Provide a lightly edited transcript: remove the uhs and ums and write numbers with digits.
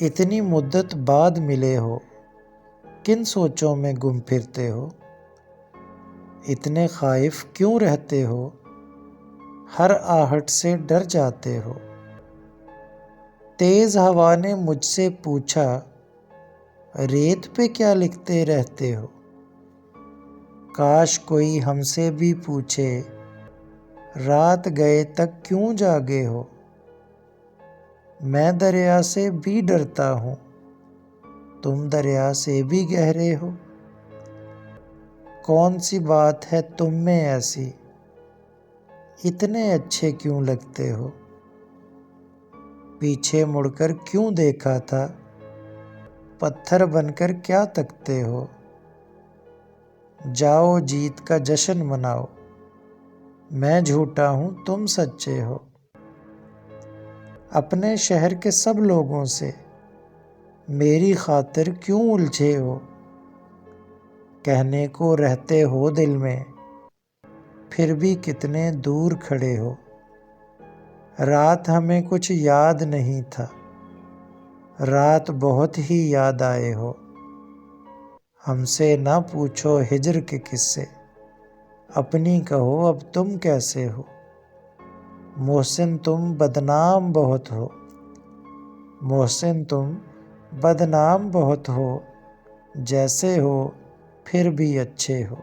اتنی مدت بعد ملے ہو، کن سوچوں میں گم پھرتے ہو؟ اتنے خائف کیوں رہتے ہو؟ ہر آہٹ سے ڈر جاتے ہو؟ تیز ہوا نے مجھ سے پوچھا، ریت پہ کیا لکھتے رہتے ہو؟ کاش کوئی ہم سے بھی پوچھے، رات گئے تک کیوں جاگے ہو؟ میں دریا سے بھی ڈرتا ہوں، تم دریا سے بھی گہرے ہو۔ کون سی بات ہے تم میں ایسی، اتنے اچھے کیوں لگتے ہو؟ پیچھے مڑ کر کیوں دیکھا تھا، پتھر بن کر کیا تکتے ہو؟ جاؤ جیت کا جشن مناؤ، میں جھوٹا ہوں تم سچے ہو۔ اپنے شہر کے سب لوگوں سے میری خاطر کیوں الجھے ہو؟ کہنے کو رہتے ہو دل میں، پھر بھی کتنے دور کھڑے ہو۔ رات ہمیں کچھ یاد نہیں تھا، رات بہت ہی یاد آئے ہو۔ ہم سے نہ پوچھو ہجر کے قصے، اپنی کہو اب تم کیسے ہو؟ محسن تم بدنام بہت ہو، محسن تم بدنام بہت ہو، جیسے ہو پھر بھی اچھے ہو۔